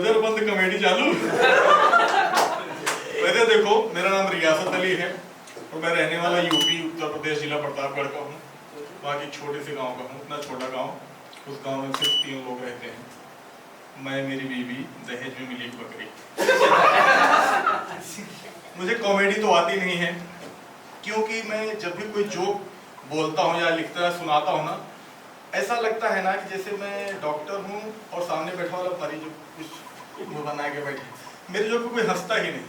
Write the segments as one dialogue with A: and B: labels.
A: नजर बंद कॉमेडी चालू। वैसे देखो, मेरा नाम रियासत अली है और मैं रहने वाला यूपी उत्तर प्रदेश जिला प्रतापगढ़ का हूँ। वहाँ की छोटे से गांव का हूँ, इतना छोटा गांव, उस गांव में सिर्फ 3 लोग रहते हैं, मैं, मेरी बीवी, दहेज में मिली एक बकरी। मुझे कॉमेडी तो आती नहीं है, क्योंकि मैं जब भी कोई जोक बोलता हूँ या लिखता है सुनाता हूँ ना, ऐसा लगता है ना कि जैसे मैं डॉक्टर हूँ और सामने बैठा वाला मरीज कुछ मुँह बना के बैठे, मेरे जो कोई हंसता ही नहीं।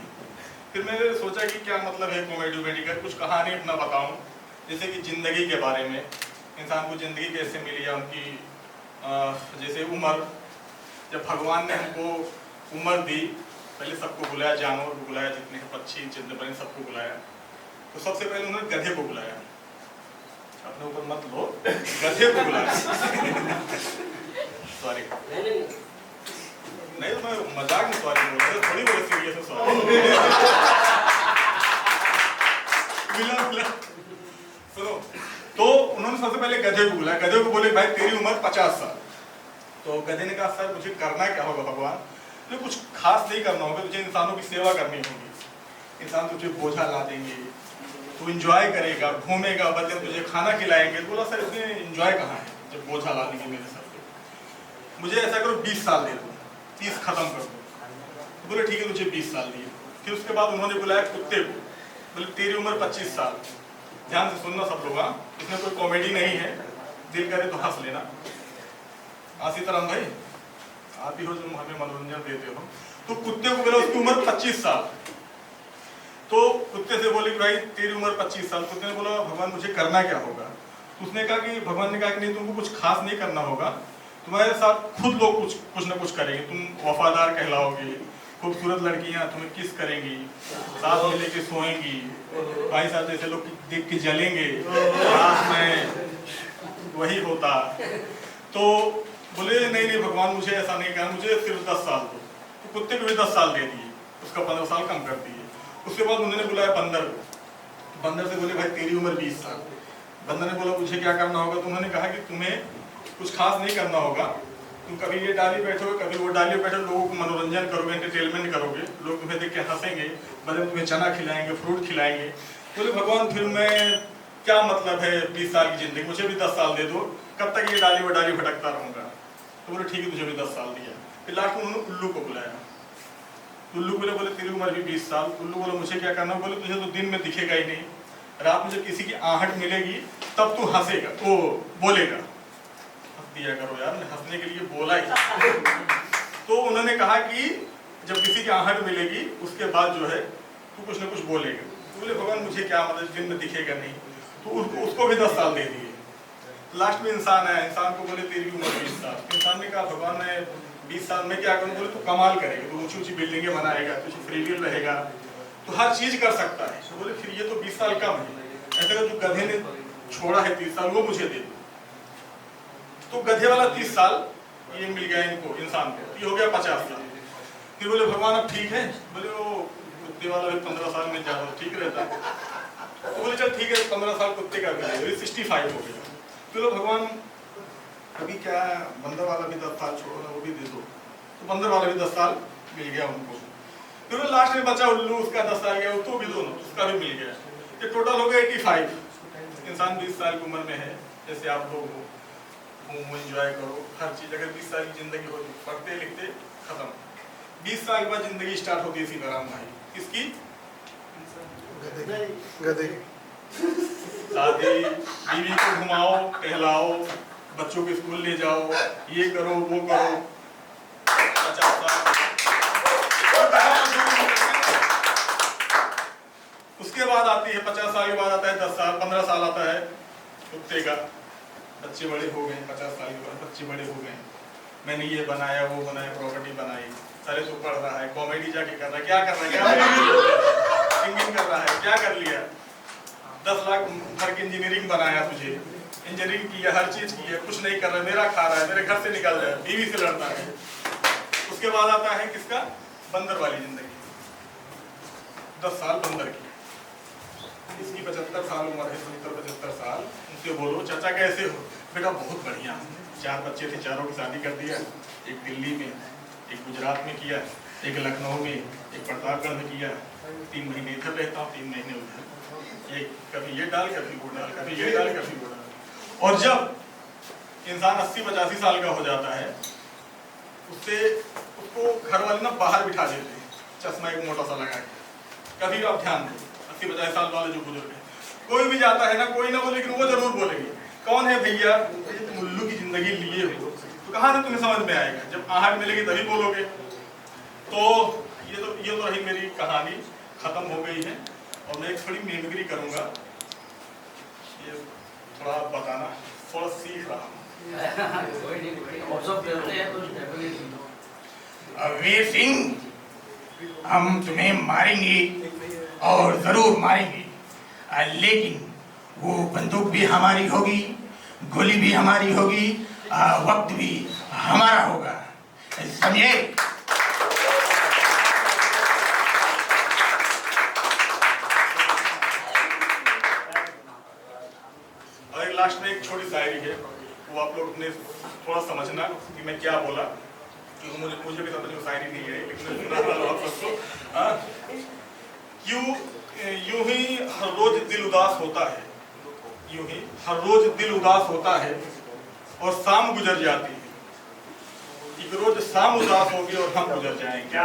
A: फिर मैंने सोचा कि क्या मतलब है कॉमेडी उमेडी का, कुछ कहानी अपना बताऊँ, जैसे कि ज़िंदगी के बारे में, इंसान को ज़िंदगी कैसे मिली या उनकी जैसे उम्र, जब भगवान ने हमको उम्र दी, पहले सबको बुलाया, जानवर को बुलाया, जितने पक्षी जितने बने सबको बुलाया, तो सबसे पहले उन्होंने गधे को बुलाया। अपने ऊपर मत लो, गधे को बुलाया। सॉरी नहीं, मैं मजाक में सॉरी बोल रहा हूँ, थोड़ी बहुत सीरियस है सॉरी। सुनो, तो उन्होंने सबसे पहले गधे को बुलाया। गधे को बोले भाई तेरी उम्र 50 साल। तो गधे ने कहा सर मुझे करना क्या होगा भगवान? मुझे कुछ खास नहीं करना होगा, तुझे इंसानों की सेवा करनी होगी। इंसान तुझे बोझा ला देंगे, तू एंजॉय करेगा, घूमेगा, बदले तुझे खाना खिलाएंगे। तो बोला सर इसमें एंजॉय कहाँ है जब बोझा ला देंगे मेरे सर पे? मुझे ऐसा करो 20 साल दे दो, 30 खत्म कर दो। तो बोले ठीक है, तुझे 20 साल दिए। फिर उसके बाद उन्होंने बुलाया कुत्ते को, बोले तेरी उम्र 25 साल। ध्यान से सुनना सब लोग, इसमें कोई कॉमेडी नहीं है, दिल करे तो हंस लेना। आसीताराम भाई आप ही हो जो हमें मनोरंजन देते हो। तो कुत्ते को बोला उसकी उम्र 25 साल। तो कुत्ते से बोले कि भाई तेरी उम्र 25 साल। कुत्ते ने बोला भगवान मुझे करना क्या होगा? उसने कहा कि भगवान ने कहा कि नहीं तुमको कुछ खास नहीं करना होगा, तुम्हारे साथ खुद लोग कुछ ना कुछ करेंगे, तुम वफादार कहलाओगे, खूबसूरत लड़कियां तुम्हें किस करेंगी, साथ में लेके सोएंगी, भाई साहब जैसे लोग देख के जलेंगे, रात में वही होता। तो बोले नहीं नहीं भगवान मुझे ऐसा नहीं करना, मुझे सिर्फ 10 साल दो। तो कुत्ते को भी 10 साल दे दिए, उसका 15 साल कम कर दिए। उसके बाद उन्होंने बुलाया बंदर को। बंदर से बोले भाई तेरी उम्र 20 साल। बंदर ने बोला मुझे क्या करना होगा? तो उन्होंने कहा कि तुम्हें कुछ खास नहीं करना होगा, तुम कभी ये डाली बैठोगे, कभी वो डाली बैठो, लोगों को मनोरंजन करोगे, एंटरटेनमेंट करोगे, लोग तुम्हें देख के हंसेंगे, बड़े तुम्हें चना खिलाएंगे, फ्रूट खिलाएंगे। बोले भगवान फिर मैं क्या मतलब है 20 साल की जिंदगी, मुझे भी 10 साल दे दो, कब तक ये डाली वडाली भटकता रहूंगा? तो बोले ठीक है तुझे भी 10 साल दिया। फिर लास्ट में उन्होंने उल्लू को बुलाया। उल्लू बोले तेरी उम्र भी 20 साल। उल्लू बोला मुझे क्या करना? बोले तुझे तो दिन में दिखेगा ही नहीं, रात में जब किसी की आहट मिलेगी तब तू हंसेगा, वो बोलेगा। हंस दिया करो यार, हंसने के लिए बोला ही। तो उन्होंने कहा कि जब किसी की आहट मिलेगी उसके बाद जो है तू कुछ ना कुछ बोलेगा। तो बोले भगवान मुझे क्या मतलब, दिन में दिखेगा नहीं। तो उसको भी 10 साल दे दिए। लास्ट में इंसान है, इंसान को बोले तेरी उम्र 20 साल। इंसान ने कहा भगवान मैं 20 साल में क्या करूँ? बोले तू कमाल करेगा, तू ऊंची ऊंची बिल्डिंगें बनाएगा, तुझे फ्री व्हील रहेगा, तो हर चीज कर सकता है। तो बोले फिर ये तो 20 साल कम है, ऐसे जो गधे ने छोड़ा है 30 साल वो मुझे दे दो। तो गधे वाला 30 साल ये मिल गया इनको, इंसान को, ये हो गया 50 साल। फिर बोले भगवान अब ठीक है? बोले वो कुत्ते वाला भी 15 साल में ज्यादा ठीक रहता। तो बोले चल ठीक है 15 साल कुत्ते का भी 65 हो गया। चलो भगवान अभी क्या बंदर वाला भी 10 साल छोड़ो ना, वो भी दे दो। तो बंदर वाला भी 10 साल मिल गया उनको। फिर वो लास्ट में बचा उल्लू, उसका 10 साल गया, तो भी दो ना, उसका भी मिल गया। ये टोटल हो गया 85। इंसान 20 साल की उम्र में है, जैसे आप लोग हो, एंजॉय करो हर चीज। अगर 20 साल की जिंदगी होती, पढ़ते लिखते खत्म। 20 साल के बाद जिंदगी स्टार्ट होती है सीताराम भाई, किसकी? गधे। शादी, बीवी को घुमाओ टहलाओ, बच्चों को स्कूल ले जाओ, ये करो वो करो, 50 साल। उसके बाद आती है 50 साल के बाद आता है 10 साल, 15 साल आता है कुत्ते का। बच्चे बड़े हो गए, 50 साल के बाद बच्चे बड़े हो गए, मैंने ये बनाया वो बनाया, प्रॉपर्टी बनाई, सारे तो पढ़ रहा है, कॉमेडी जाके कर रहा है, क्या कर रहा है, सिंगिंग कर रहा है, क्या कर लिया, 10 लाख भर की इंजीनियरिंग बनाया, तुझे इंजीनियरिंग की है, हर चीज की है, कुछ नहीं कर रहा है, मेरा खा रहा है, मेरे घर से निकल रहा है, बीवी से लड़ता है। उसके बाद आता है किसका? बंदर वाली जिंदगी, 10 साल बंदर की। इसकी 75 साल उम्र है, 70-75 साल। उनसे बोलो चाचा कैसे हो? बेटा बहुत बढ़िया, 4 बच्चे थे, चारों की शादी कर दिया, एक दिल्ली में, एक गुजरात गुजरात में किया, एक लखनऊ में, एक प्रतापगढ़ में किया, 3 महीने इधर रहता हूँ, 3 महीने उधर, एक कभी ये डाल कभी वो डाल, कभी ये डाल कभी वो डाल। और जब इंसान 80-85 साल का हो जाता है, उसको घर वाले ना बाहर बिठा देते हैं, चश्मा एक मोटा सा लगा के। कभी आप ध्यान दो, 80-50 साल वाले जो बुजुर्ग हैं, कोई भी जाता है ना, कोई ना बोले, लेकिन वो जरूर बोलेंगे, कौन है भैया, तुम उल्लू की जिंदगी लिए हो, तो कहाँ से तुम्हें समझ में आएगा, जब आहट मिलेगी तभी बोलोगे। तो ये तो रही मेरी कहानी, खत्म हो गई है। और मैं एक थोड़ी मिमिक्री करूंगा, ये थोड़ा बताना, थोड़ा सीख रहा हूँ। वीर सिंह, हम तुम्हें मारेंगे और जरूर मारेंगे, लेकिन वो बंदूक भी हमारी होगी, गोली भी हमारी होगी, वक्त भी हमारा होगा, समझे? और लास्ट में एक छोटी शायरी है, वो आप लोग ने थोड़ा समझना कि मैं क्या बोला, क्योंकि मुझे भी समझ में शायरी नहीं है, लेकिन सुना यूं ही हर रोज दिल उदास होता है, यूं ही हर रोज दिल उदास होता है और शाम गुजर जाती है, एक रोज शाम उदास होगी और हम गुजर जाएंगे।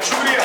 A: शुक्रिया।